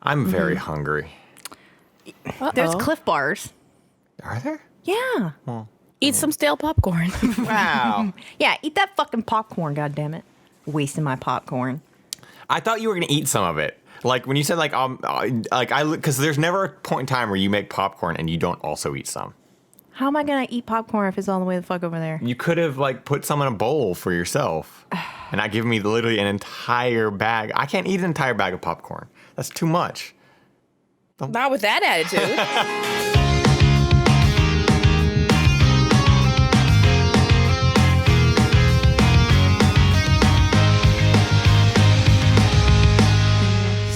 I'm very hungry. There's Cliff Bars. Are there? Yeah. Well, Eat some stale popcorn. wow. Yeah, eat that fucking popcorn, goddammit. Wasting my popcorn. I thought you were gonna eat some of it. Like when you said because there's never a point in time where you make popcorn and you don't also eat some. How am I gonna eat popcorn if it's all the way the fuck over there? You could have like put some in a bowl for yourself, and not give me literally an entire bag. I can't eat an entire bag of popcorn. That's too much. Not with that attitude.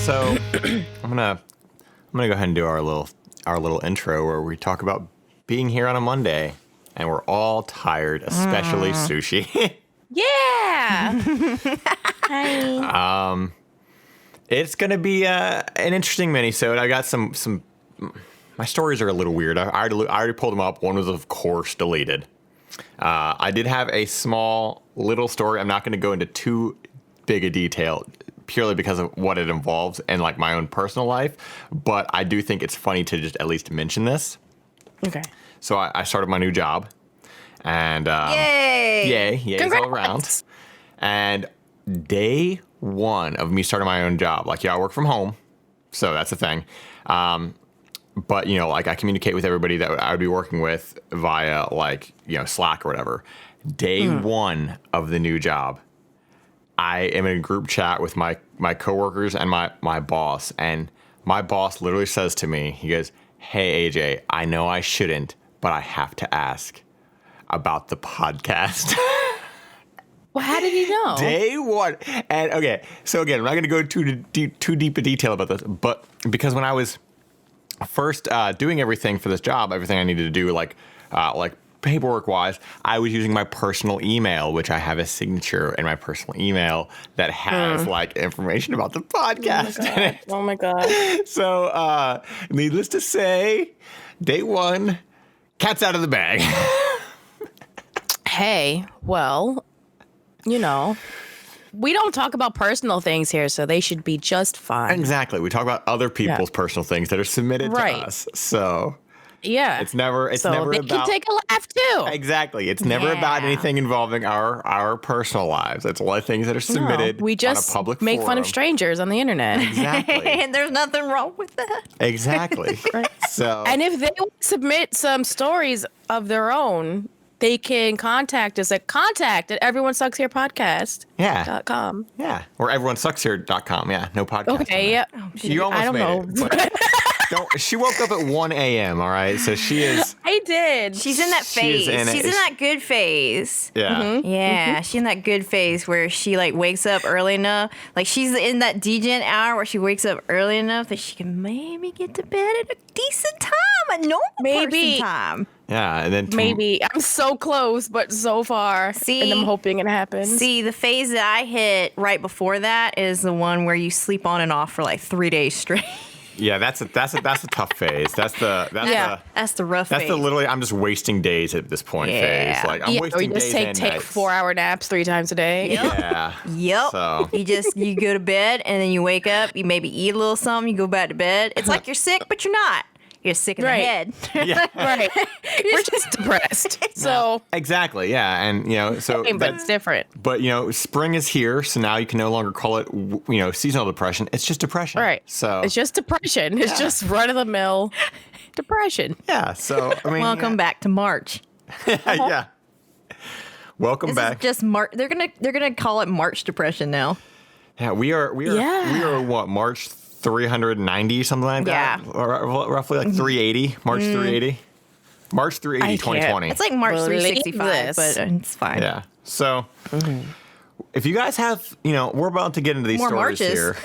So I'm gonna go ahead and do our little intro where we talk about being here on a Monday, and we're all tired, especially Sushi. Yeah. Hi. It's gonna be an interesting minisode. I got some. My stories are a little weird. I already pulled them up. One was of course deleted. I did have a small little story. I'm not going to go into too big a detail, purely because of what it involves and like my own personal life. But I do think it's funny to just at least mention this. Okay. So I started my new job, and yay all around. And day one of me starting my own job, like I work from home, so that's a thing. But like I communicate with everybody that I would be working with via Slack or whatever. Day one of the new job, I am in a group chat with my coworkers and my boss, and my boss literally says to me, he goes, "Hey AJ, I know I shouldn't, but I have to ask about the podcast." Well, how did he know? Day one. And okay, so again, I'm not going to go too deep a detail about this, but because when I was first doing everything for this job, everything I needed to do, like paperwork wise, I was using my personal email, which I have a signature in my personal email that has like information about the podcast in it. Oh my God. So, needless to say, day one, cat's out of the bag. Hey, well, we don't talk about personal things here, so they should be just fine. Exactly. We talk about other people's personal things that are submitted to us. So yeah, it's never they about. can take a laugh too. Exactly. It's never about anything involving our personal lives. It's a lot of things that are submitted. We just on a public make forum. fun of strangers on the internet. Exactly. And there's nothing wrong with that. Exactly. Right. So And if they submit some stories of their own, they can contact us at contact@everyonesucksherepodcast.com. Yeah. Or everyonesuckshere.com. Yeah. No podcast. Okay. Yeah. You almost I don't made know. it. But she woke up at 1 a.m. All right. So she is. I did. She's in that phase. She's in that good phase. Yeah. Mm-hmm. Yeah, she's in that good phase where she wakes up early enough. Like she's in that degen hour where she wakes up early enough that she can maybe get to bed at a decent time, a normal person time. Yeah, and then Maybe. I'm so close, but so far. See, and I'm hoping it happens. See, the phase that I hit right before that is the one where you sleep on and off for like 3 days straight. Yeah, that's a tough phase. That's the rough phase. That's the literally I'm just wasting days at this point phase. Like I'm wasting days and take nights. 4-hour naps 3 times a day. Yep. Yeah. Yep. So. You go to bed and then you wake up, you maybe eat a little something, you go back to bed. It's like you're sick, but you're not. You're sick in the head. Yeah. Right. We're just depressed. So exactly, yeah, and so but it's different. But spring is here, so now you can no longer call it seasonal depression. It's just depression. Right. So it's just depression. It's just run of the mill depression. Yeah. So I mean, welcome back to March. Yeah. Welcome back. Is just March. They're gonna call it March depression now. Yeah, we are what, March 390, something like that? Yeah. Roughly like 380, March 380. March 380, 2020. It's like March 365, but it's fine. Yeah. So if you guys have, we're about to get into these more stories marches. here.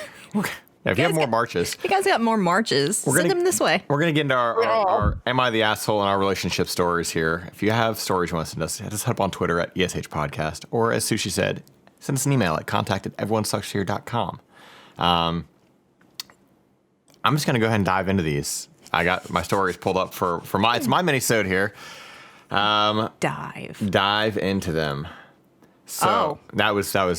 If you have more marches. You guys got more marches. Send them this way. We're going to get into our Am I the Asshole and our relationship stories here. If you have stories you want to send us, just head up on Twitter at ESH Podcast. Or as Sushi said, send us an email at contact@everyonesuckshere.com. I'm just going to go ahead and dive into these. I got my stories pulled up for it's my minisode here. Dive into them. So that was I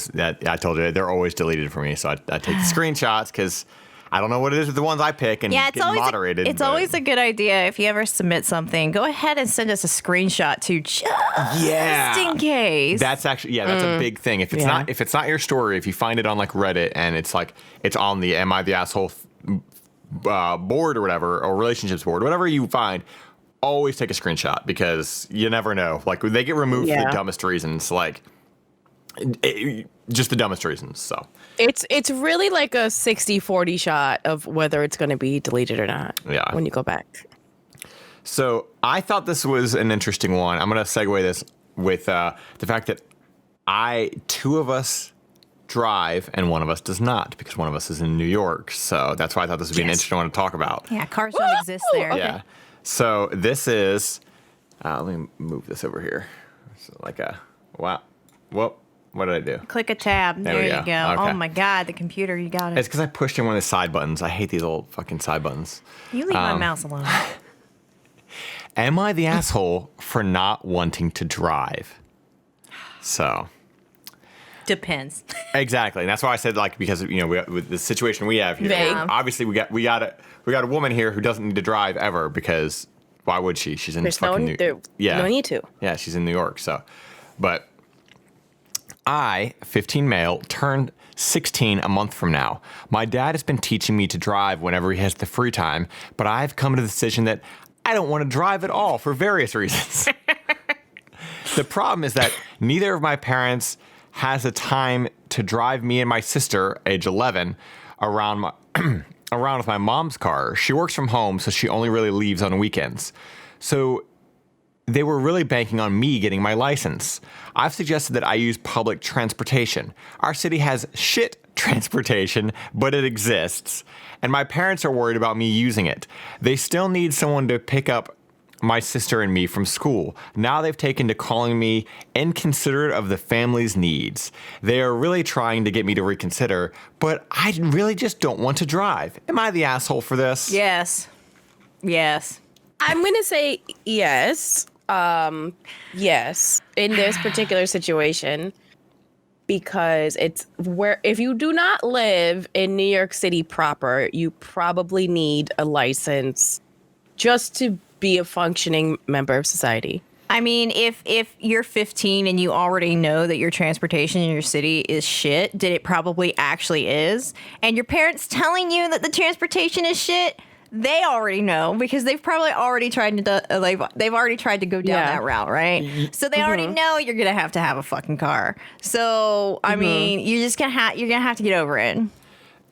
told you they're always deleted for me. So I take the screenshots because I don't know what it is with the ones I pick and it's get moderated. It's always a good idea if you ever submit something, go ahead and send us a screenshot too, just in case. That's actually that's a big thing. If it's not your story, if you find it on like Reddit and it's like it's on the Am I the Asshole board or whatever, or relationships board, whatever you find, always take a screenshot because you never know. Like they get removed for the dumbest reasons, like just the dumbest reasons. So it's really like a 60-40 shot of whether it's going to be deleted or not. Yeah. When you go back. So I thought this was an interesting one. I'm going to segue this with the fact that two of us drive and one of us does not, because one of us is in New York. So that's why I thought this would be an interesting one to talk about. Yeah, cars don't exist there. Okay. Yeah. So this is, let me move this over here. So like wow. Whoop. What did I do? Click a tab. There you go. Okay. Oh my God, the computer, you got it. It's because I pushed in one of the side buttons. I hate these old fucking side buttons. You leave my mouse alone. Am I the asshole for not wanting to drive? So. Depends. Exactly. And that's why I said, like, because, with the situation we have here, obviously we got a woman here who doesn't need to drive ever, because why would she? She's in fucking New York. Yeah. No need to. Yeah, she's in New York. So, but I, 15 male, turned 16 a month from now. My dad has been teaching me to drive whenever he has the free time, but I've come to the decision that I don't want to drive at all for various reasons. The problem is that neither of my parents has the time to drive me and my sister, age 11, around with my mom's car. She works from home, so she only really leaves on weekends. So they were really banking on me getting my license. I've suggested that I use public transportation. Our city has shit transportation, but it exists. And my parents are worried about me using it. They still need someone to pick up my sister and me from school. Now they've taken to calling me inconsiderate of the family's needs. They are really trying to get me to reconsider, but I really just don't want to drive. Am I the asshole for this? Yes. I'm going to say yes. Yes, in this particular situation, because it's where, if you do not live in New York City proper, you probably need a license just to be a functioning member of society. I mean, if you're 15 and you already know that your transportation in your city is shit, then it probably actually is. And your parents telling you that the transportation is shit, they already know, because they've probably already tried to they've already tried to go down that route, right? So they already know you're gonna have to have a fucking car. So I mean, you're gonna have to get over it.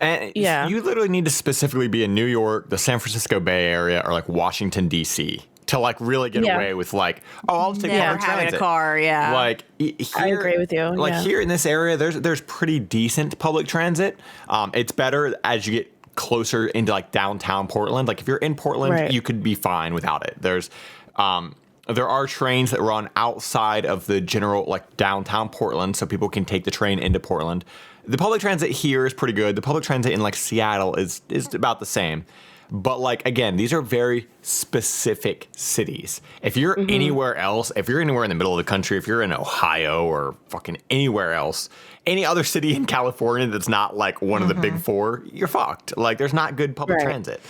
And you literally need to specifically be in New York, the San Francisco Bay Area, or like Washington D.C. to like really get away with like, I'll just take public transit. Having a car, Like here, I agree with you. Like here in this area, there's pretty decent public transit. It's better as you get closer into like downtown Portland. Like if you're in Portland, you could be fine without it. There are trains that run outside of the general like downtown Portland, so people can take the train into Portland. The public transit here is pretty good. The public transit in like Seattle is about the same. But like, again, these are very specific cities. If you're anywhere else, if you're anywhere in the middle of the country, if you're in Ohio or fucking anywhere else, any other city in California that's not like one of the big four, you're fucked. Like there's not good public transit.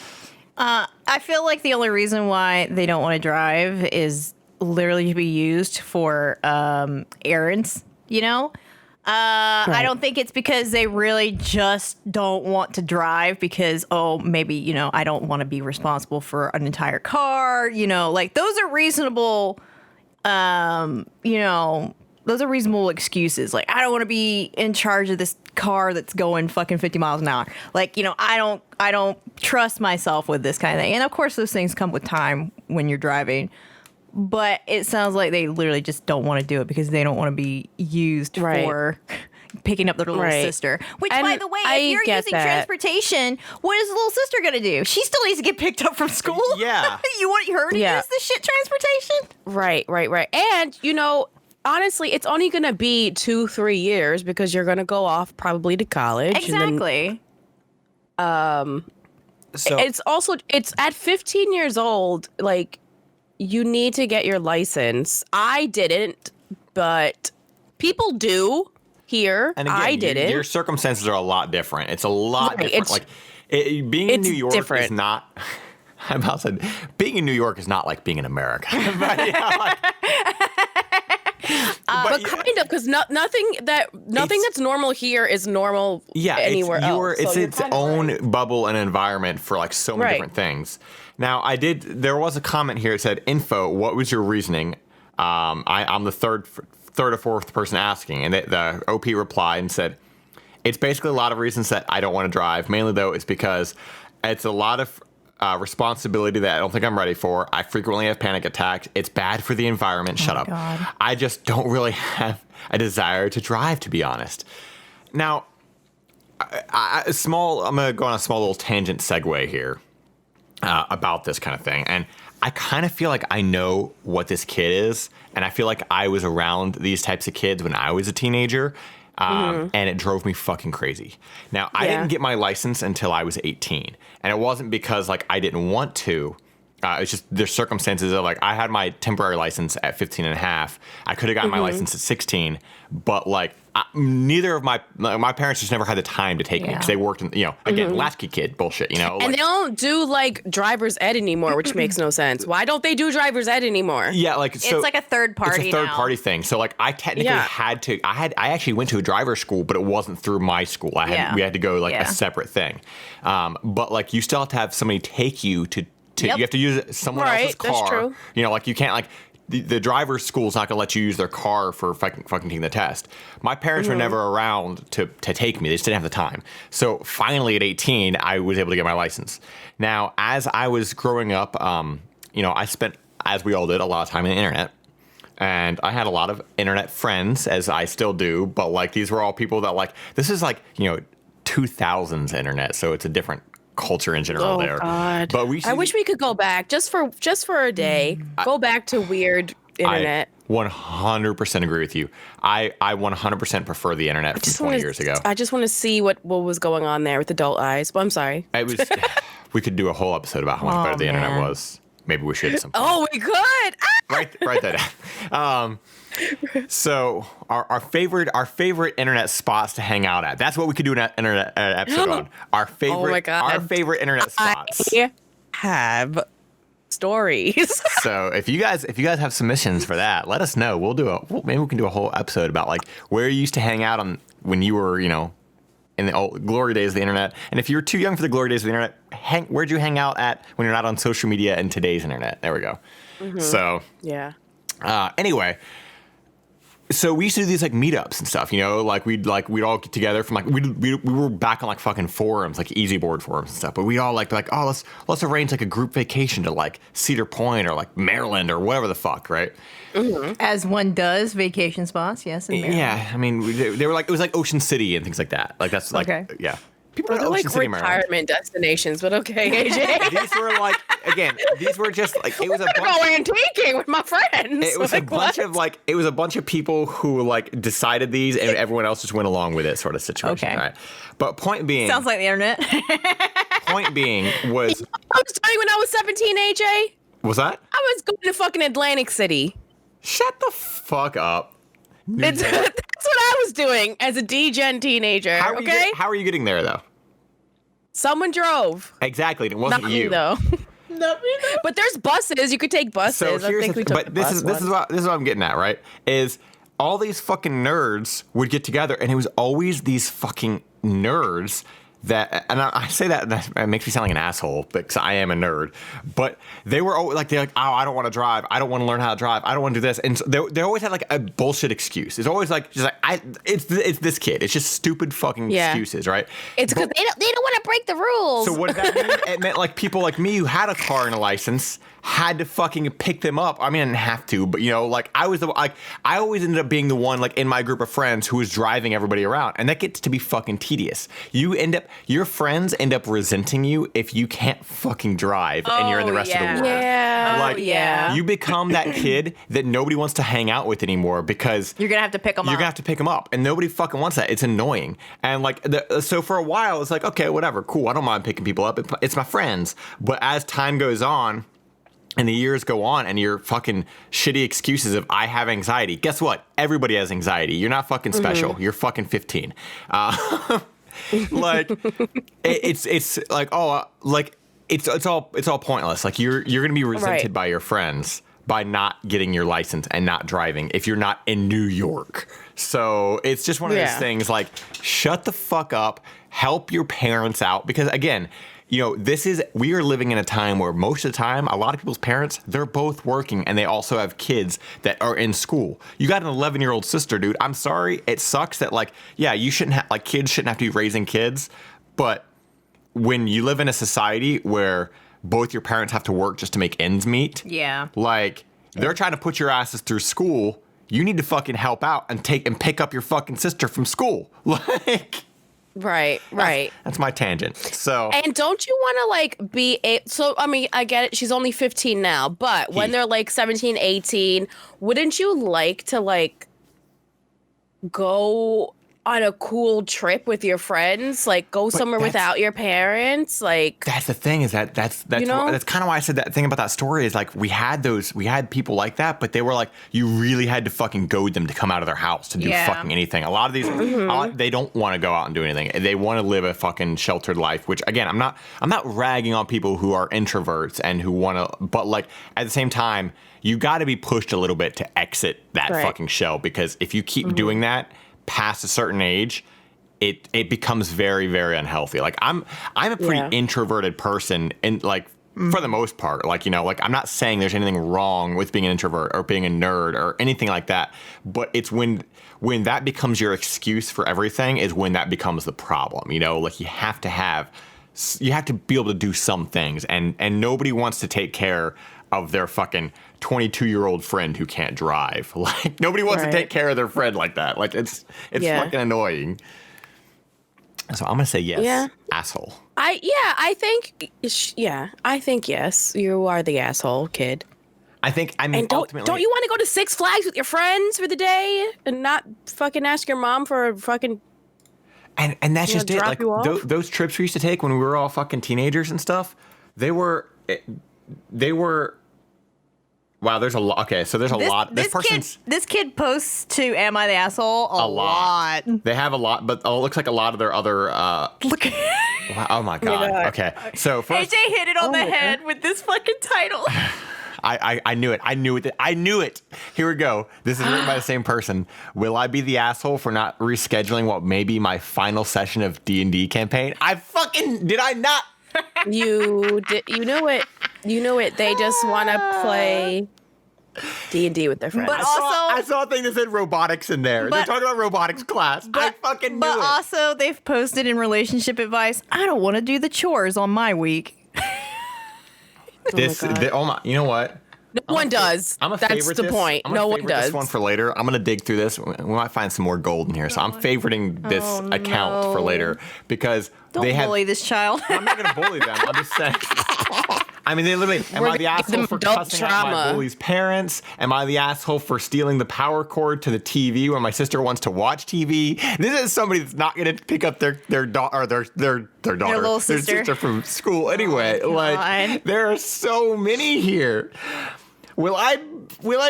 I feel like the only reason why they don't want to drive is literally to be used for errands, you know? I don't think it's because they really just don't want to drive because, maybe, I don't want to be responsible for an entire car, like those are reasonable, those are reasonable excuses. Like, I don't want to be in charge of this car that's going fucking 50 miles an hour. Like, I don't trust myself with this kind of thing. And of course those things come with time when you're driving. But it sounds like they literally just don't want to do it because they don't want to be used for picking up their little sister. Which, by the way, if you're using transportation, what is the little sister going to do? She still needs to get picked up from school. Yeah. You want her to use the shit transportation? Right. And, honestly, it's only going to be 2-3 years because you're going to go off probably to college. Exactly. And then, it's at 15 years old, like, you need to get your license. I didn't, but people do here. And again, I didn't. Your circumstances are a lot different. It's a lot different. Being in New York different. is not. I'm about to say, being in New York is not like being in America. But, but kind of, because nothing that's normal here is normal anywhere else. It's its own bubble and environment for like so many different things. Now, there was a comment here that said, "Info, what was your reasoning?" I'm the third or fourth person asking, and the OP replied and said, "It's basically a lot of reasons that I don't want to drive. Mainly though, it's because it's a lot of responsibility that I don't think I'm ready for. I frequently have panic attacks. It's bad for the environment. Shut up. God. I just don't really have a desire to drive, to be honest." Now, I'm going to go on a small little tangent segue here about this kind of thing. And I kind of feel like I know what this kid is. And I feel like I was around these types of kids when I was a teenager. And it drove me fucking crazy. Now, I didn't get my license until I was 18. And it wasn't because, like, I didn't want to. It's just there's circumstances of, like, I had my temporary license at 15 and a half. I could have gotten my license at 16. But, like, neither of my parents just never had the time to take me because they worked in, again, latchkey kid bullshit, And they don't do, like, driver's ed anymore, which makes no sense. Why don't they do driver's ed anymore? Yeah, like, so it's like a third party. It's a third party thing. So, like, I technically had to. I actually went to a driver's school, but it wasn't through my school. We had to go like a separate thing. But like, you still have to have somebody take you to. You have to use someone else's car. That's true. Like, you can't, like, the driver's school's not going to let you use their car for fucking taking the test. My parents were never around to take me. They just didn't have the time. So finally at 18, I was able to get my license. Now, as I was growing up, I spent, as we all did, a lot of time on the internet. And I had a lot of internet friends, as I still do. But, like, these were all people that, like, this is, like, 2000s internet. So it's a different culture in general there. God. But I wish we could go back just for a day. Go back to weird internet. I 100% agree with you. I 100% prefer the internet from 20 years ago. I just want to see what was going on there with adult eyes. But I'm sorry. It was. We could do a whole episode about how much better the internet was. Maybe we should at some point. Oh, we could. Write that down. So our favorite internet spots to hang out at. That's what we could do an internet episode on. Our favorite. Oh my God. Our favorite internet spots. I have stories. So if you guys have submissions for that, let us know. Maybe we can do a whole episode about, like, where you used to hang out on when you were, in the old glory days of the internet. And if you're too young for the glory days of the internet, where'd you hang out at when you're not on social media in today's internet? There we go. So yeah. Anyway, so we used to do these, like, meetups and stuff, like we'd all get together from, like, we were back on, like, fucking forums, like easy board forums and stuff, but we'd all, like, be like, oh, let's arrange, like, a group vacation to, like, Cedar Point or, like, Maryland or whatever the fuck, right? As one does, vacation spots, yes. In Maryland. Yeah, I mean, they were like, it was like Ocean City and things like that. Like, that's like, yeah. People are like retirement destinations, but okay, AJ. These were like, again, these were just like, it was a bunch. Go antiquing with my friends. It was like, it was a bunch of people who, like, decided these, and everyone else just went along with it, sort of situation. Okay. Right? But point being, sounds like the internet. Point being was, I was telling you when I was 17, AJ. Was that? I was going to fucking Atlantic City. Shut the fuck up. That's what I was doing as a D-Gen teenager. How are you getting there, though? Someone drove. Exactly. It wasn't Not you. Me, though. Not me, though. But there's buses. You could take buses. So this is what I'm getting at, right? Is all these fucking nerds would get together, and it was always these fucking nerds that, and I say that, and it makes me sound like an asshole because I am a nerd, but they're like, oh, I don't want to drive. I don't want to learn how to drive. I don't want to do this. And so they always had, like, a bullshit excuse. It's always like, just like, it's this kid. It's just stupid fucking excuses, right? It's because they don't want to break the rules. So what did that mean? It meant, like, people like me who had a car and a license had to fucking pick them up. I mean, I didn't have to, but, like, I always ended up being the one, like, in my group of friends who was driving everybody around, and that gets to be fucking tedious. Your friends end up resenting you if you can't fucking drive and you're in the rest of the world. Yeah. Like, you become that kid that nobody wants to hang out with anymore because you're gonna have to pick them up. You're gonna have to pick them up, and nobody fucking wants that. It's annoying. And, like, so for a while, it's like, okay, whatever, cool. I don't mind picking people up. It's my friends. But as time goes on, and the years go on, and your fucking shitty excuses of, I have anxiety. Guess what? Everybody has anxiety. You're not fucking special. You're fucking 15. Like it's like, oh, like it's all pointless. Like you're going to be resented by your friends by not getting your license and not driving if you're not in New York. So it's just one of those things, like, shut the fuck up, help your parents out. Because again, you know, we are living in a time where most of the time, a lot of people's parents, they're both working and they also have kids that are in school. You got an 11-year-old sister, dude. I'm sorry. It sucks that, like, yeah, you shouldn't have, like, kids shouldn't have to be raising kids. But when you live in a society where both your parents have to work just to make ends meet. Yeah. Like, they're trying to put your asses through school. You need to fucking help out and pick up your fucking sister from school. Like, right. That's my tangent. So, and don't you want to like so I mean, I get it. She's only 15 now, but when they're like 17, 18, wouldn't you like to like go on a cool trip with your friends, like go somewhere without your parents? Like, that's the thing, is that's you know? That's kind of why I said that thing about that story, is like we had people like that, but they were like, you really had to fucking goad them to come out of their house to do fucking anything. A lot of these they don't want to go out and do anything. They want to live a fucking sheltered life, which again, I'm not ragging on people who are introverts and who want to, but like at the same time, you got to be pushed a little bit to exit that fucking shell, because if you keep doing that past a certain age, it becomes very, very unhealthy. Like I'm a pretty introverted person, and like for the most part, like, you know, like I'm not saying there's anything wrong with being an introvert or being a nerd or anything like that, but it's when that becomes your excuse for everything is when that becomes the problem. You know, like you have to be able to do some things, and nobody wants to take care of their fucking 22-year-old friend who can't drive. Like, nobody wants to take care of their friend like that. Like, it's fucking annoying. So I'm gonna say yes, asshole. I think yes. You are the asshole, kid. I mean, and ultimately, don't you want to go to Six Flags with your friends for the day and not fucking ask your mom for a fucking and that's just it. Like those trips we used to take when we were all fucking teenagers and stuff, they were. Wow, there's a lot. Okay, so there's a lot. This kid posts to "Am I the Asshole?" a lot. They have a lot, but it looks like a lot of their other. Look. Wow, oh my god. Okay, so first, AJ hit it on the head with this fucking title. I knew it. I knew it. Here we go. This is written by the same person. Will I be the asshole for not rescheduling what may be my final session of D&D campaign? Did I not? You know it. They just want to play D&D with their friends. But I saw a thing that said robotics in there. They're talking about robotics class. I fucking knew it. But also, they've posted in relationship advice, I don't want to do the chores on my week. You know what? No one does. That's the point. No one does. This one for later. I'm gonna dig through this. We might find some more gold in here. So I'm favoriting this account for later because don't bully this child. I'm not gonna bully them. I'm just saying. I mean, they literally. Am I the asshole for cussing out my bully's parents? Am I the asshole for stealing the power cord to the TV when my sister wants to watch TV? This is somebody that's not going to pick up their daughter, their little sister. Their sister from school anyway. Like, there are so many here. Will I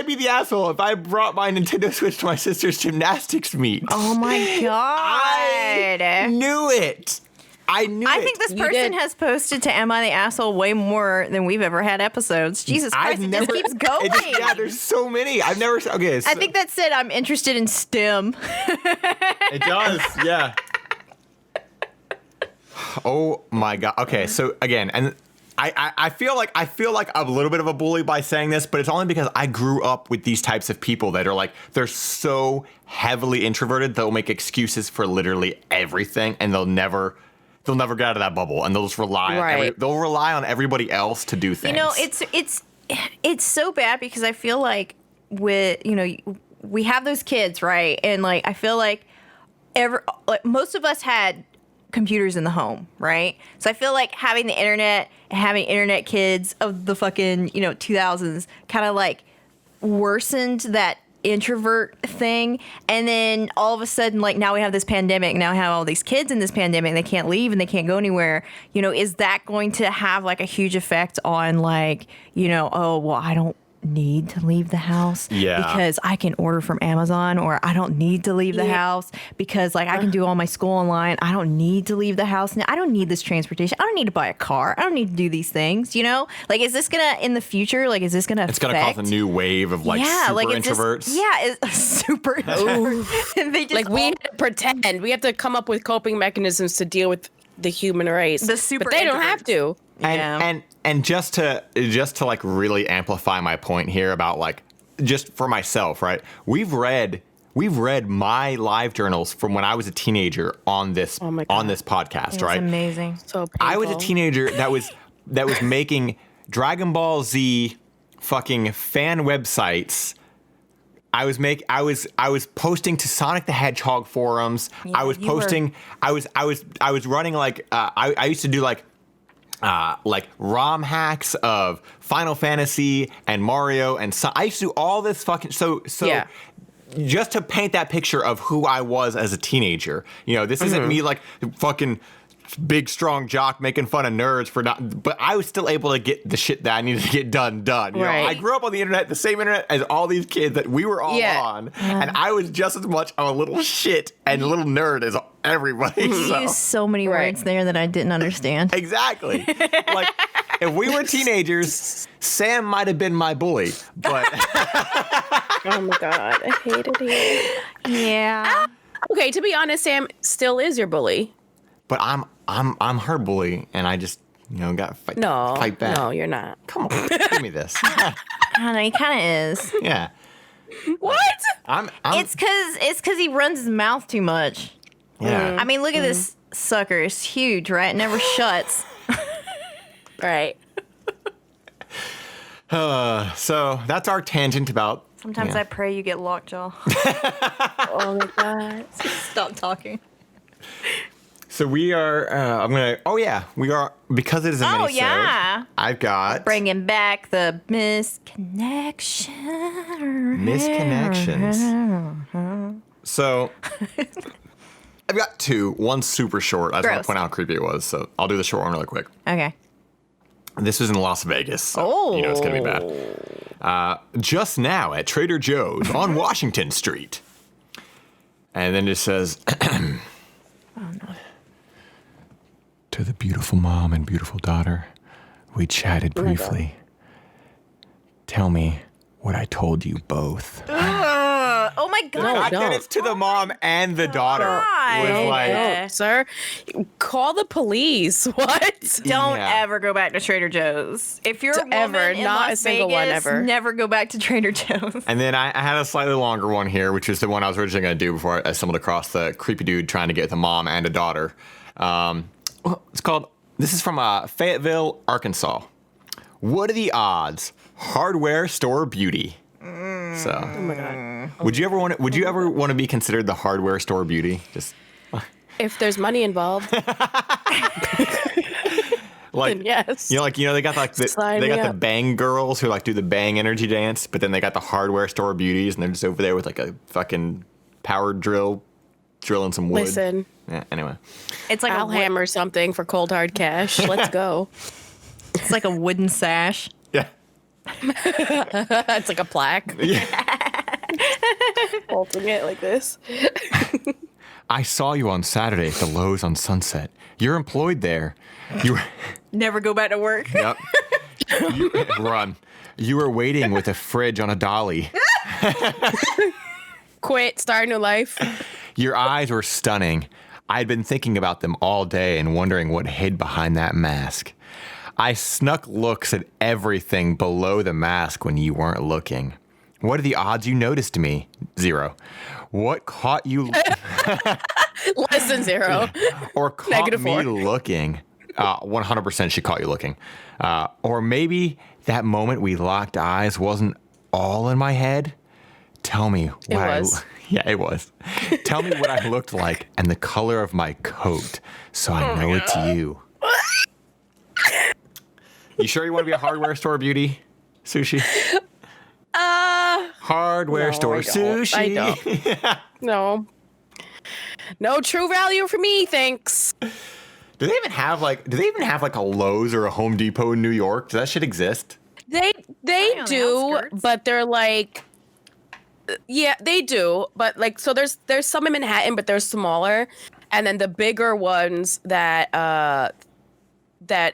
be the asshole if I brought my Nintendo Switch to my sister's gymnastics meet? Oh my god! I knew it. I think this person has posted to Am I the Asshole way more than we've ever had episodes. Jesus Christ, it just keeps going. There's so many. I've never. Okay. So. I think that said I'm interested in STEM. It does, yeah. Oh my god. Okay, so again, and I feel like I'm a little bit of a bully by saying this, but it's only because I grew up with these types of people that are like, they're so heavily introverted, they'll make excuses for literally everything, and they'll never get out of that bubble, and they'll just rely on everybody else to do things. You know, it's so bad because I feel like we have those kids, right? And like I feel like most of us had computers in the home, right? So I feel like having the internet and having internet kids of the fucking 2000s kind of like worsened that introvert thing. And then all of a sudden, like, now we have this pandemic, now we have all these kids in this pandemic, they can't leave and they can't go anywhere. Is that going to have like a huge effect on like, oh well, I don't need to leave the house because I can order from Amazon, or I don't need to leave the house because like I can do all my school online. I don't need to leave the house. I don't need this transportation. I don't need to buy a car. I don't need to do these things, you know? Like, is this gonna, in the future, like, is this gonna It's gonna cause a new wave of like super introverts. It's super introverts. And they just like we pretend we have to come up with coping mechanisms to deal with the human race. But they don't have to. And just to like really amplify my point here about like just for myself, right? We've read my live journals from when I was a teenager on this podcast, right? It's amazing. So painful. I was a teenager that was making Dragon Ball Z fucking fan websites. I was posting to Sonic the Hedgehog forums. Yeah, I was posting. I was running like I used to do like ROM hacks of Final Fantasy and Mario and I used to do all this fucking just to paint that picture of who I was as a teenager. You know, this isn't me like fucking big strong jock making fun of nerds for not, but I was still able to get the shit that I needed to get done. You know, I grew up on the internet, the same internet as all these kids that we were all on, and I was just as much a little shit and a little nerd as everybody. You used so many words there that I didn't understand. Exactly. Like, if we were teenagers, Sam might have been my bully, but oh my god, I hated it. Yeah. Okay, to be honest, Sam still is your bully. But I'm her bully, and I just, you know, got to fight back. No, you're not. Come on, give me this. I don't know, he kind of is. Yeah. What? It's because he runs his mouth too much. Yeah. I mean, look at this sucker. It's huge, right? It never shuts. Right. So that's our tangent about. Sometimes I pray you get lockjaw. Oh my god. Stop talking. So we are, we are, because it is a minisode. Oh, yeah. I've got. Bringing back the misconnections. So, I've got two. One's super short. I just want to point out how creepy it was. So, I'll do the short one really quick. Okay. This was in Las Vegas. So you know it's going to be bad. Just now at Trader Joe's on Washington Street. And then it says, oh, no. To the beautiful mom and beautiful daughter, we chatted briefly. Tell me what I told you both. Oh my god! No, it's to the mom and the daughter. No, sir, call the police. What? Don't ever go back to Trader Joe's. If you're a woman in not Las a single Vegas, one ever. Never go back to Trader Joe's. And then I had a slightly longer one here, which is the one I was originally going to do before I stumbled across the creepy dude trying to get the mom and a daughter. It's called. This is from Fayetteville, Arkansas. What are the odds? Hardware store beauty. So, oh my god. Would you ever want to be considered the hardware store beauty? Just if there's money involved. Like yes. They got like the bang girls who like do the bang energy dance, but then they got the hardware store beauties and they're just over there with like a fucking power drill drilling some wood. Listen. Yeah, anyway. It's like I'll hammer something for cold hard cash. Let's go. It's like a wooden sash. Yeah. It's like a plaque. Yeah. Holding it like this. I saw you on Saturday at the Lowe's on Sunset. You're employed there. You never go back to work. Yep. Run. You were waiting with a fridge on a dolly. Quit. Start a new life. Your eyes were stunning. I'd been thinking about them all day and wondering what hid behind that mask. I snuck looks at everything below the mask when you weren't looking. What are the odds you noticed me? 0. What caught you? Less than 0. Or caught me looking? 100% she caught you looking. Or maybe that moment we locked eyes wasn't all in my head? Tell me what it was. Yeah, it was. Tell me what I looked like and the color of my coat so I know it's you. You sure you want to be a hardware store beauty, Sushi? Hardware store sushi. I don't. No. No true value for me, thanks. Do they even have like a Lowe's or a Home Depot in New York? Does that shit exist? They do, but they're like, yeah, they do, but like, so there's some in Manhattan, but they're smaller, and then the bigger ones that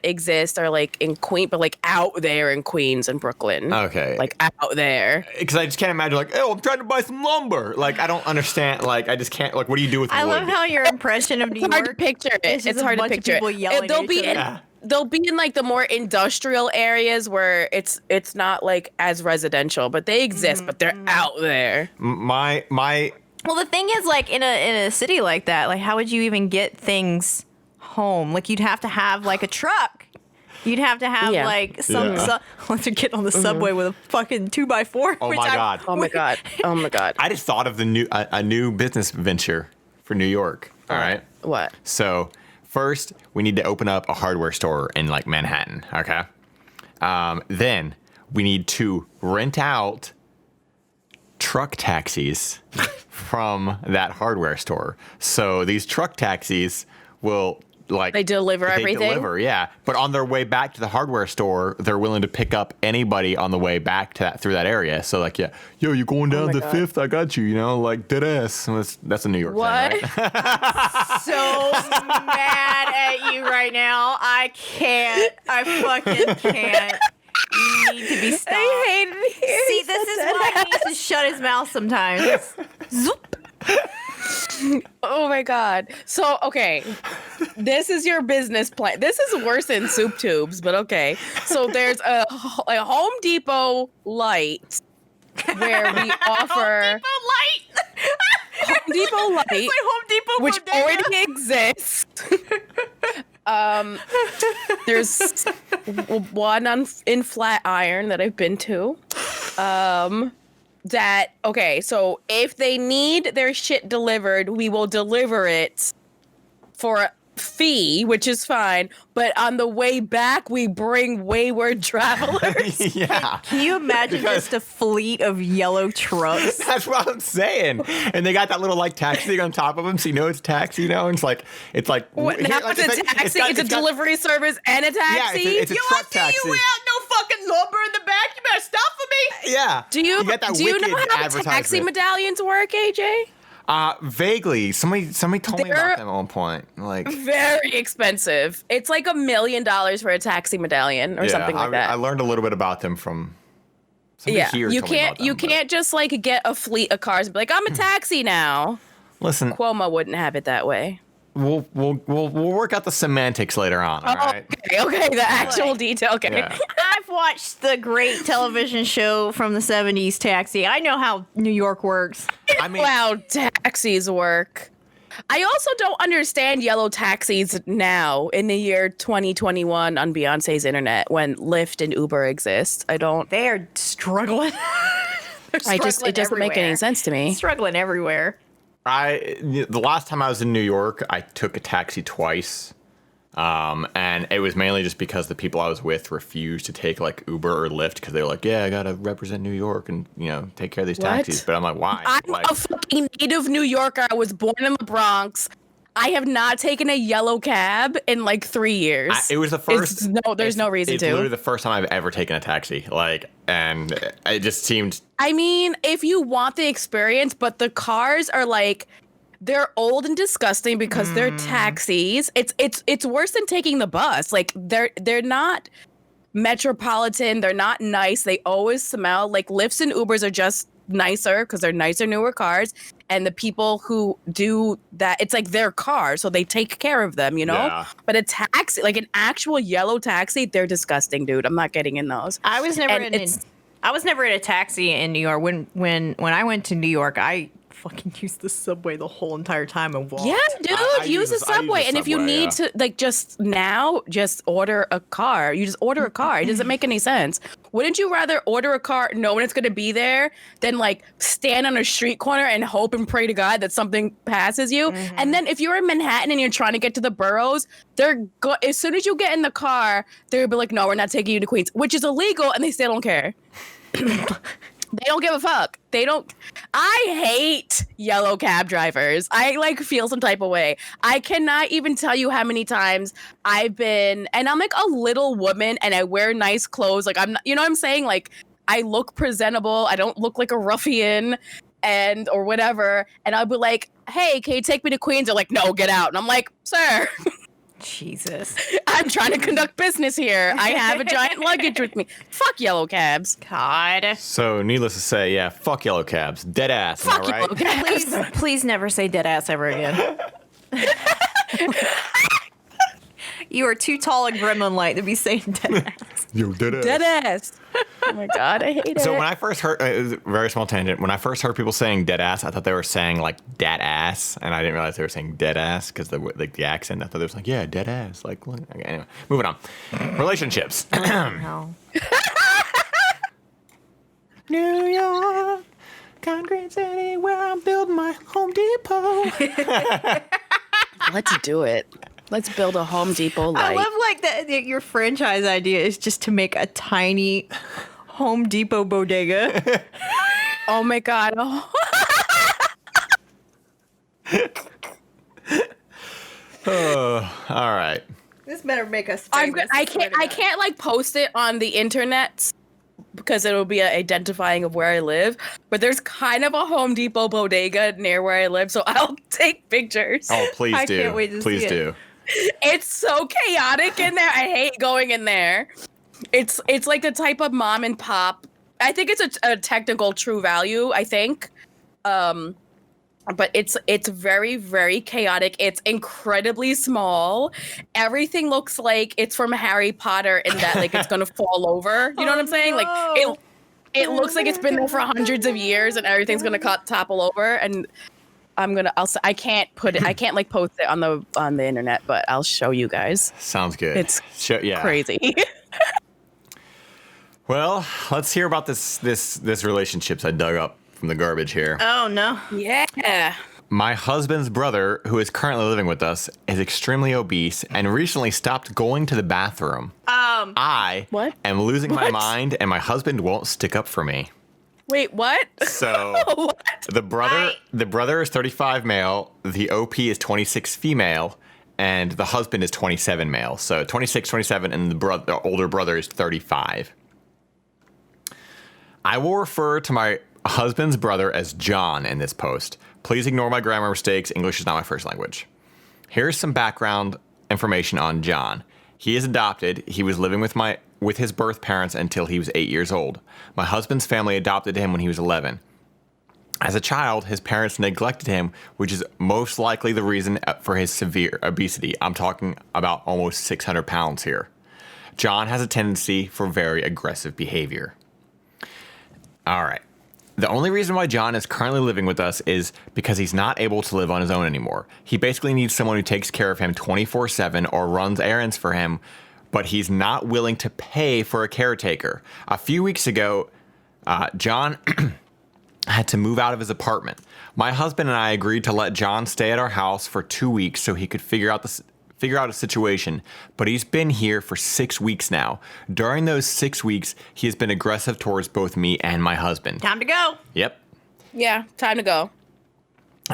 exist are like in Queens, but like out there in Queens and Brooklyn. Okay. Like out there. Because I just can't imagine like, oh, I'm trying to buy some lumber. Like, I don't understand. Like, I just can't. Like, what do you do with wood? I love how your impression of New York. Hard to picture it. It's hard to picture it. They'll be in like the more industrial areas where it's not like as residential, but they exist, but they're out there. My. Well, the thing is, like in a city like that, like how would you even get things home? Like you'd have to have like a truck. You'd have to have like some let's get on the subway with a fucking 2x4. Oh my god! Oh my god! Oh my god! I just thought of the new business venture for New York. All right. What? So first, we need to open up a hardware store in like Manhattan. Okay. Then we need to rent out truck taxis from that hardware store. So these truck taxis will like they deliver everything. But on their way back to the hardware store, they're willing to pick up anybody on the way back to through that area. So like, yo, you going down the 5th? I got you. You know, like dead ass. That's a New York thing, right? So mad at you right now. I can't. I fucking can't. You need to be stopped. I hate it. See, this is why he needs to shut his mouth sometimes. Zoop. Oh my god. So, okay. This is your business plan. This is worse than soup tubes, but okay. So there's a Home Depot light where we offer Home Depot light. It's like Home Depot which bodega. already exists. There's one in Flatiron that I've been to. So if they need their shit delivered, we will deliver it for a fee, which is fine. But on the way back, we bring wayward travelers. Yeah. Can you imagine just a fleet of yellow trucks? That's what I'm saying. And they got that little like taxi thing on top of them, so you know it's taxi, you know. And it's like what, now it's a taxi. It's a delivery service and a taxi. Yeah, it's a truck taxi. You without no fucking lumber in the back. You better stop for me. Yeah. Do you know how taxi medallions work, AJ? Vaguely. Somebody told me about them at one point. Like very expensive. It's like $1 million for a taxi medallion or something like that. I learned a little bit about them from somebody here. You can't just like get a fleet of cars and be like, I'm a taxi now. Listen, Cuomo wouldn't have it that way. We'll work out the semantics later on. All right. Okay. The actual detail. Okay. Yeah. I've watched the great television show from the 70s, Taxi. I know how New York works. I mean, how taxis work. I also don't understand yellow taxis now in the year 2021 on Beyonce's internet when Lyft and Uber exist. I don't. They are struggling. It doesn't make any sense to me. Struggling everywhere. The last time I was in New York, I took a taxi twice. And it was mainly just because the people I was with refused to take like Uber or Lyft because they were like, yeah, I gotta represent New York and take care of these taxis. But I'm like, why? I'm a fucking native New Yorker. I was born in the Bronx. I have not taken a yellow cab in like 3 years. It was the first. There's no reason it's to. It's literally the first time I've ever taken a taxi. And it just seemed. I mean, if you want the experience, but the cars are like. They're old and disgusting because they're taxis. It's worse than taking the bus. Like they're not metropolitan. They're not nice. They always smell. Like Lyfts and Ubers are just nicer because they're nicer, newer cars. And the people who do that, it's like their car, so they take care of them, Yeah. But a taxi, like an actual yellow taxi, they're disgusting, dude. I'm not getting in those. I was never in a taxi in New York. When I went to New York, I fucking used the subway the whole entire time and walked. Yeah, dude, use the subway. And if you need to, like, just order a car. You just order a car. It doesn't make any sense. Wouldn't you rather order a car knowing it's going to be there than, like, stand on a street corner and hope and pray to God that something passes you? Mm-hmm. And then if you're in Manhattan and you're trying to get to the boroughs, as soon as you get in the car, they'll be like, no, we're not taking you to Queens, which is illegal, and they still don't care. They don't give a fuck. They don't. I hate yellow cab drivers. I like feel some type of way. I cannot even tell you how many times I've been, and I'm like a little woman and I wear nice clothes. Like I'm not, you know what I'm saying? Like I look presentable. I don't look like a ruffian or whatever. And I'll be like, hey, can you take me to Queens? They're like, no, get out. And I'm like, sir. Jesus. I'm trying to conduct business here. I have a giant luggage with me. Fuck yellow cabs. God. So, needless to say, yeah, fuck yellow cabs. Dead ass. Fuck am I yellow right? cabs. Please never say dead ass ever again. You are too tall and gremlin-like to be saying dead ass. Yo, dead ass. Dead ass. Oh my God, I hate it. So when I first heard, it was a very small tangent. When I first heard people saying dead ass, I thought they were saying like dat ass, and I didn't realize they were saying dead ass because the accent. I thought it was like, yeah, dead ass. Like, okay, anyway, moving on. Relationships. No. New York, concrete city, where I'm building my Home Depot. Let's do it. Let's build a Home Depot I light. love like that your franchise idea is just to make a tiny Home Depot bodega. Oh my God. Oh. All right. This better make us I famous. can't like post it on the internet because it'll be an identifying of where I live. But there's kind of a Home Depot bodega near where I live, so I'll take pictures. Oh, please I do. can't wait to Please see it. do. It's so chaotic in there. I hate going in there. It's like the type of mom and pop. I think it's a technical True Value, I think. But it's very, very chaotic. It's incredibly small. Everything looks like it's from Harry Potter in that like it's gonna fall over. You know what I'm saying? no. Like it looks like it's been there for hundreds of years and everything's gonna topple over. And I can't like post it on the internet, but I'll show you guys. Sounds good. It's yeah. crazy. Well, let's hear about this relationships I dug up from the garbage here. Oh no. Yeah. My husband's brother, who is currently living with us, is extremely obese and recently stopped going to the bathroom. I What? am losing my What? mind, and my husband won't stick up for me. Wait, what? So What? the brother is 35 male, the OP is 26 female, and the husband is 27 male. So 26, 27, and the older brother is 35. I will refer to my husband's brother as John in this post. Please ignore my grammar mistakes. English is not my first language. Here's some background information on John. He is adopted. He was living with his birth parents until he was 8 years old. My husband's family adopted him when he was 11. As a child, his parents neglected him, which is most likely the reason for his severe obesity. I'm talking about almost 600 pounds here. John has a tendency for very aggressive behavior. All right. The only reason why John is currently living with us is because he's not able to live on his own anymore. He basically needs someone who takes care of him 24/7 or runs errands for him, but he's not willing to pay for a caretaker. A few weeks ago, John had to move out of his apartment. My husband and I agreed to let John stay at our house for 2 weeks so he could figure out a situation, but he's been here for 6 weeks now. During those 6 weeks, he has been aggressive towards both me and my husband. Time to go. Yep. Yeah, time to go.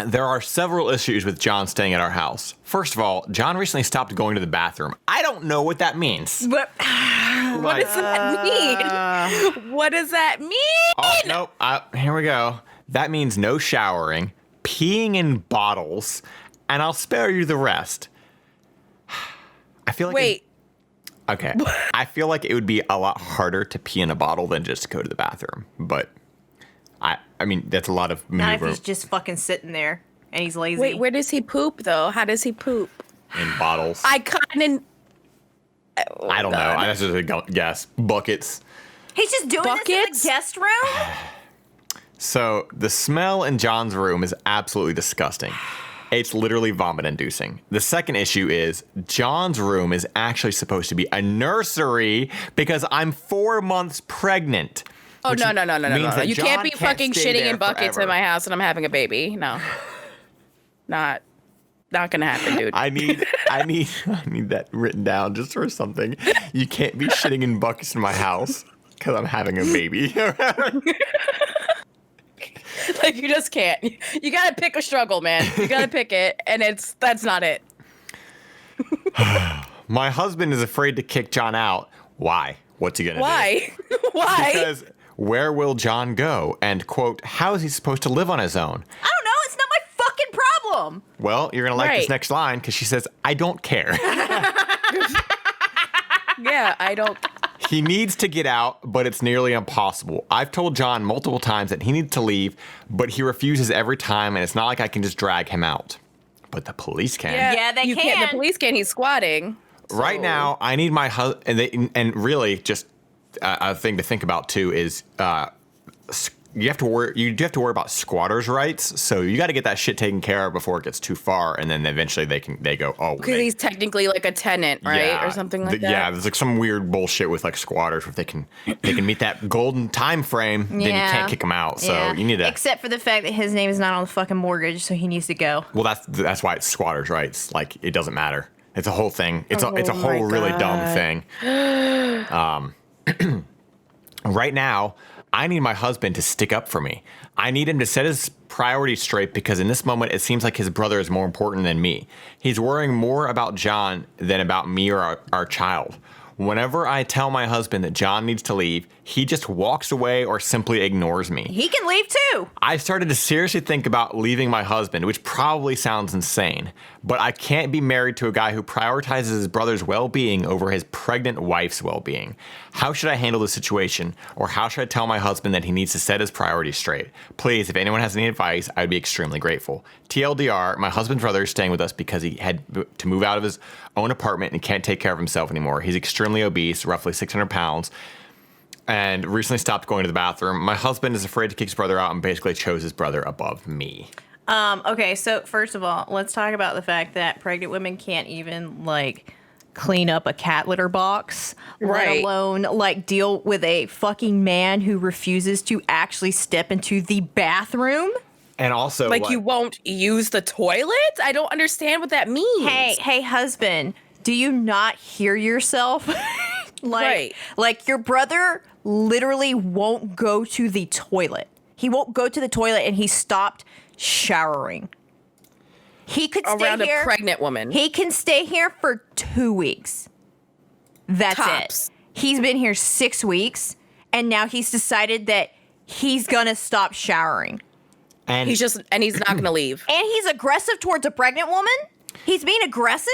There are several issues with John staying at our house. First of all, John recently stopped going to the bathroom. I don't know what that means. But What does that mean? What does that mean? Oh, nope. Here we go. That means no showering, peeing in bottles, and I'll spare you the rest. I feel like Wait. Okay. I feel like it would be a lot harder to pee in a bottle than just to go to the bathroom. But I mean, that's a lot of not if maneuver he's just fucking sitting there and he's lazy. Wait, where does he poop though? How does he poop? in bottles. I kind of. I don't know. That's just a guess. Buckets. He's just doing this in Buckets? the guest room? So the smell in John's room is absolutely disgusting. It's literally vomit-inducing. The second issue is John's room is actually supposed to be a nursery because I'm 4 months pregnant. Oh, no. You John can't be fucking stay shitting there in buckets forever. in my house and I'm having a baby. No. Not gonna happen, dude. I need that written down just for something. You can't be shitting in buckets in my house because I'm having a baby. Like, you just can't. You gotta pick a struggle, man. You gotta pick it, and that's not it. My husband is afraid to kick John out. Why? What's he gonna do? Why? Why? Because where will John go? And, quote, how is he supposed to live on his own? I don't know. It's not my fucking problem. Well, you're gonna like this next line because she says, I don't care. Yeah, I don't. He needs to get out, but it's nearly impossible. I've told John multiple times that he needs to leave, but he refuses every time, and it's not like I can just drag him out. But the police can. Yeah, they can. The police can. He's squatting. So. Right now, I need my husband, and really just a thing to think about too is you have to worry about squatters' rights. So you got to get that shit taken care of before it gets too far, and then eventually they go, oh, because he's technically like a tenant, right, or something like that. Yeah, there's like some weird bullshit with like squatters. If they can meet that golden time frame, then you can't kick them out. So you need to, except for the fact that his name is not on the fucking mortgage, so he needs to go. Well, that's why it's squatters' rights. Like it doesn't matter. It's a whole thing. It's a whole really dumb thing. Right now, I need my husband to stick up for me. I need him to set his priorities straight because in this moment, it seems like his brother is more important than me. He's worrying more about John than about me or our child. Whenever I tell my husband that John needs to leave, he just walks away or simply ignores me. He can leave too. I started to seriously think about leaving my husband, which probably sounds insane, but I can't be married to a guy who prioritizes his brother's well-being over his pregnant wife's well-being. How should I handle the situation, or how should I tell my husband that he needs to set his priorities straight? Please, if anyone has any advice, I would be extremely grateful. TLDR, my husband's brother is staying with us because he had to move out of his own apartment and can't take care of himself anymore. He's extremely obese, roughly 600 pounds, and recently stopped going to the bathroom. My husband is afraid to kick his brother out and basically chose his brother above me. Okay, so first of all, let's talk about the fact that pregnant women can't even, like, clean up a cat litter box, let alone, like, deal with a fucking man who refuses to actually step into the bathroom. And also, like, you won't use the toilet? I don't understand what that means. Hey, husband, do you not hear yourself? Like, your brother literally won't go to the toilet. He won't go to the toilet, and he stopped showering. He could stay around here. A pregnant woman. He can stay here for 2 weeks. That's Tops. it. He's been here 6 weeks, and now he's decided that he's gonna stop showering. And he's not gonna leave. And he's aggressive towards a pregnant woman. He's being aggressive.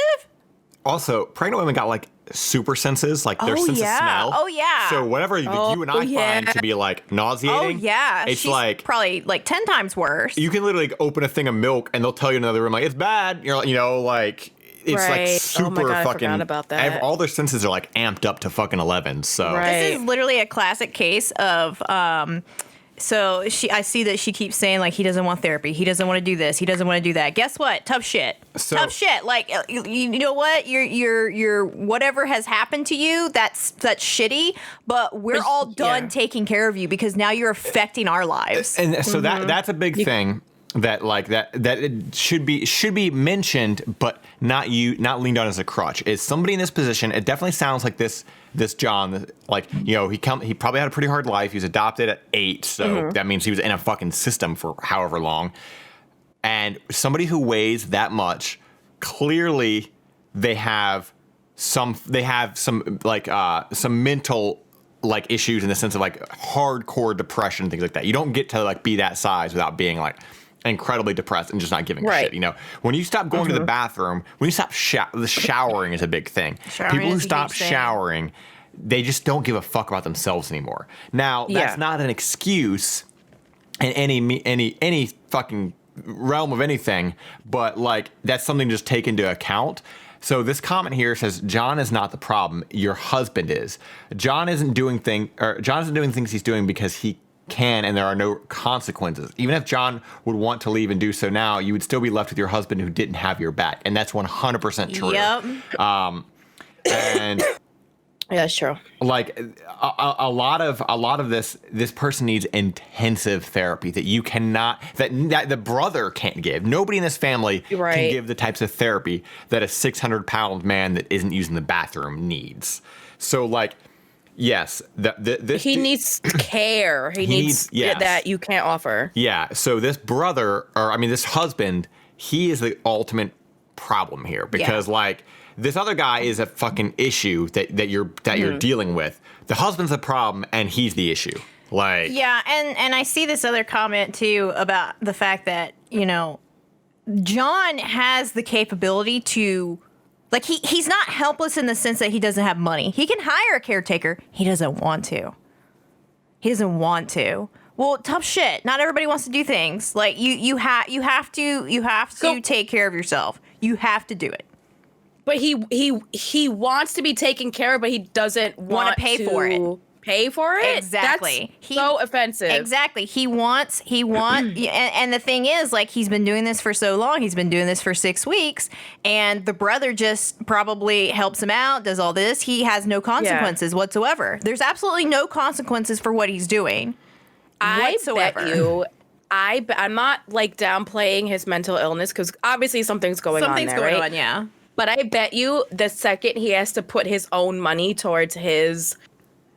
Also, pregnant women got like super senses, like their sense of smell. Oh yeah. So whatever you and I find to be like nauseating. Oh yeah. It's She's like probably like 10 times worse. You can literally like, open a thing of milk and they'll tell you in another room like it's bad. You're like, like it's like super oh my God, fucking. I forgot about that. All their senses are like amped up to fucking 11. So this is literally a classic case of. So I see that she keeps saying like he doesn't want therapy, he doesn't want to do this, he doesn't want to do that. Guess what? Tough shit. Tough shit. Like you know what? Your whatever has happened to you, that's shitty. But we're all done taking care of you because now you're affecting our lives. And so that's a big thing. That it should be mentioned, but not leaned on as a crutch. Is somebody in this position? It definitely sounds like this John, like he probably had a pretty hard life. He was adopted at 8, so that means he was in a fucking system for however long. And somebody who weighs that much, clearly they have some mental like issues in the sense of like hardcore depression, things like that. You don't get to like be that size without being like incredibly depressed and just not giving a shit. When you stop going to the bathroom, when you stop the showering is a big thing. People who stop showering, they just don't give a fuck about themselves anymore. Now, that's not an excuse in any fucking realm of anything, but like that's something to just take into account. So this comment here says John is not the problem, your husband is. John isn't doing things he's doing because he can and there are no consequences. Even if John would want to leave and do so now, you would still be left with your husband who didn't have your back, and that's 100% true. Yep. And yeah, that's true. Like a lot of this person needs intensive therapy that you cannot, that the brother can't give. Nobody in this family can give the types of therapy that a 600-pound man that isn't using the bathroom needs. So like Yes. He needs care. He needs that you can't offer. Yeah. So this this husband, he is the ultimate problem here because like this other guy is a fucking issue that you're dealing with. The husband's the problem and he's the issue. Like and I see this other comment too about the fact that, you know, John has the capability to, like, he's not helpless in the sense that he doesn't have money. He can hire a caretaker. He doesn't want to. Well, tough shit. Not everybody wants to do things. Like you have to take care of yourself. You have to do it. But he wants to be taken care of, but he doesn't want to pay for it. Pay for it? Exactly. That's so offensive. Exactly. He wants, and the thing is, like, he's been doing this for so long. He's been doing this for 6 weeks, and the brother just probably helps him out, does all this. He has no consequences whatsoever. There's absolutely no consequences for what he's doing whatsoever. Bet you, I'm not, like, downplaying his mental illness, because obviously something's going on there, right? Yeah. But I bet you the second he has to put his own money towards his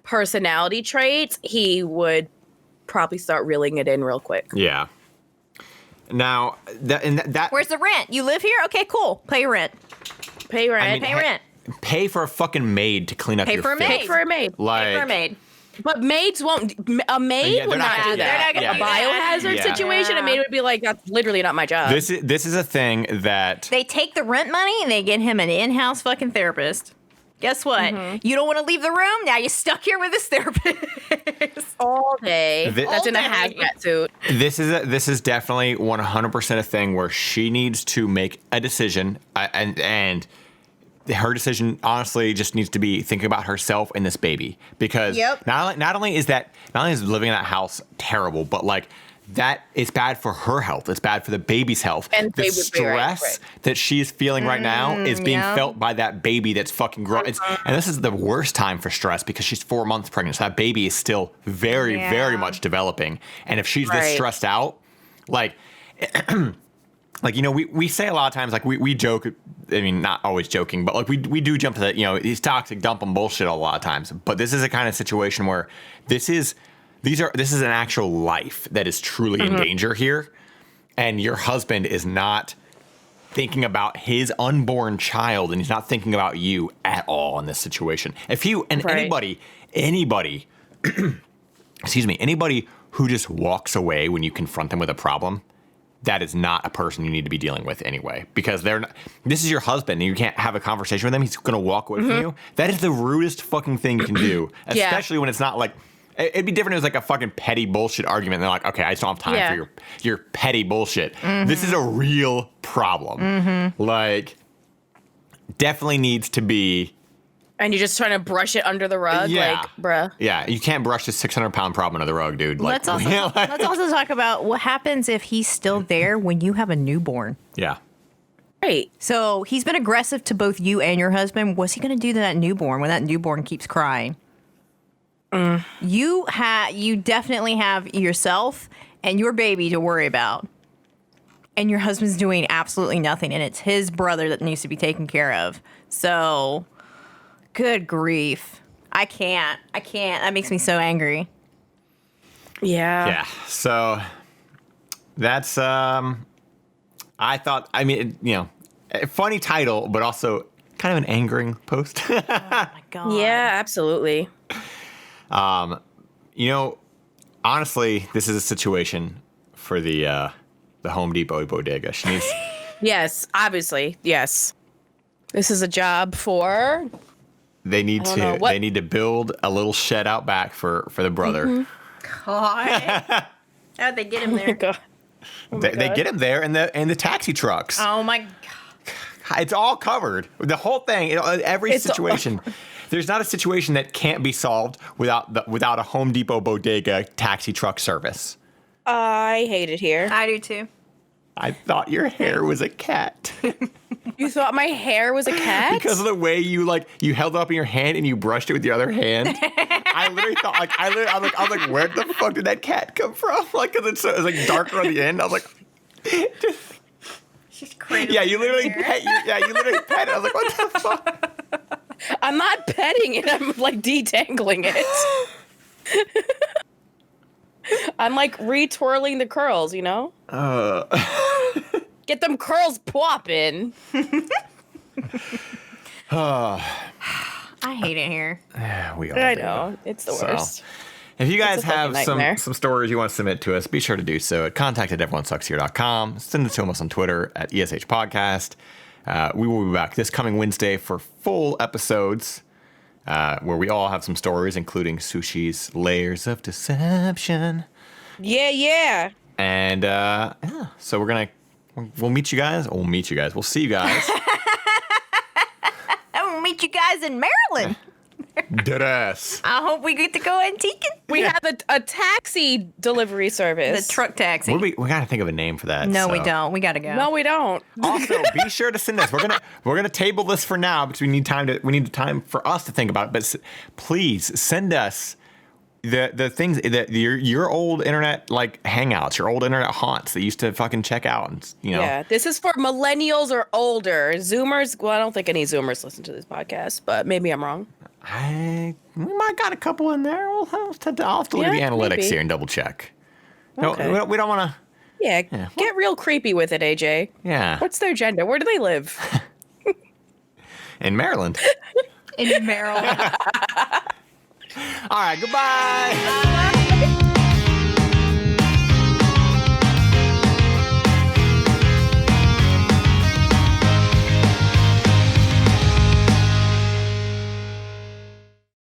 personality traits, he would probably start reeling it in real quick. Yeah. Now, that where's the rent? You live here? Okay, cool. Pay your rent. Pay rent. Pay rent. Pay for a fucking maid to clean up your face. Pay for a maid. Like, pay for a maid. But maids won't. A maid would not do that. They're not a biohazard situation, a maid would be like, "That's literally not my job." This is a thing that they take the rent money and they get him an in-house fucking therapist. Guess what? You don't want to leave the room. Now you're stuck here with this therapist all day. That's in a hazmat suit. This is definitely 100% a thing where she needs to make a decision, and her decision honestly just needs to be thinking about herself and this baby, because not only is living in that house terrible, but like that is bad for her health. It's bad for the baby's health. And the stress that she's feeling right now is being felt by that baby that's fucking growing. And this is the worst time for stress because she's 4 months pregnant. So that baby is still very, very much developing. And if she's this stressed out, like, like, you know, we say a lot of times, like we joke, I mean, not always joking, but like we do jump to that, you know, these toxic dump and bullshit a lot of times. But this is a kind of situation where this is an actual life that is truly in danger here. And your husband is not thinking about his unborn child, and he's not thinking about you at all in this situation. If you, and anybody, excuse me, anybody who just walks away when you confront them with a problem, that is not a person you need to be dealing with anyway, because this is your husband and you can't have a conversation with him. He's going to walk away from you. That is the rudest fucking thing you can do, especially when it's not like, it'd be different if it was like a fucking petty bullshit argument. And they're like, okay, I just don't have time for your petty bullshit. This is a real problem. Like, definitely needs to be. And you're just trying to brush it under the rug? Like, bruh. Yeah, you can't brush this 600-pound problem under the rug, dude. Like, let's also talk about what happens if he's still there when you have a newborn. Yeah. Right. So he's been aggressive to both you and your husband. What's he going to do to that newborn when that newborn keeps crying? You definitely have yourself and your baby to worry about. And your husband's doing absolutely nothing. And it's his brother that needs to be taken care of. So, good grief. I can't. That makes me so angry. Yeah. Yeah. So, that's, I thought, I mean, you know, a funny title, but also kind of an angering post. Oh, my God. Yeah, absolutely. You know, honestly, this is a situation for the Home Depot bodega. She needs. Yes, obviously, yes. This is a job for. They need to build a little shed out back for the brother. God, how'd they get him there? God. They get him there in the taxi trucks. Oh my God. It's all covered. The whole thing, every situation. There's not a situation that can't be solved without a Home Depot bodega taxi truck service. I hate it here. I do too. I thought your hair was a cat. You thought my hair was a cat? Because of the way you held it up in your hand and you brushed it with your other hand. I literally thought I was like, where the fuck did that cat come from? Like, because it was like darker on the end. I was like, she's crazy. Yeah, you literally pet it. I was like, what the fuck? I'm not petting it. I'm like detangling it. I'm like retwirling the curls, you know? Get them curls popping. I hate it here. We all I do. know. It's the worst. If you guys It's a fucking have nightmare. some stories you want to submit to us, be sure to do so at contact@everyonesuckshere.com. Send it to us on Twitter at ESH Podcast. We will be back this coming Wednesday for full episodes where we all have some stories, including Sushie's Layers of Deception. Yeah. And so we'll meet you guys. We'll see you guys. I will meet you guys in Maryland. Deadass. I hope we get to go Antiquing. We have a taxi delivery service. The truck taxi. We got to think of a name for that. No, so. we don't. We got to go. No, we don't. Also, be sure to send us. We're gonna table this for now because we need time for us to think about it. But please send us the things that your old internet like hangouts, your old internet haunts that you used to fucking check out, and Yeah, this is for millennials or older. Zoomers. Well, I don't think any Zoomers listen to this podcast, but maybe I'm wrong. We might got a couple in there. I'll have to look at the analytics here and double check. Okay. No, we don't want to. Yeah, get real creepy with it, AJ. Yeah. What's their gender? Where do they live? In Maryland. In Maryland. All right. Goodbye.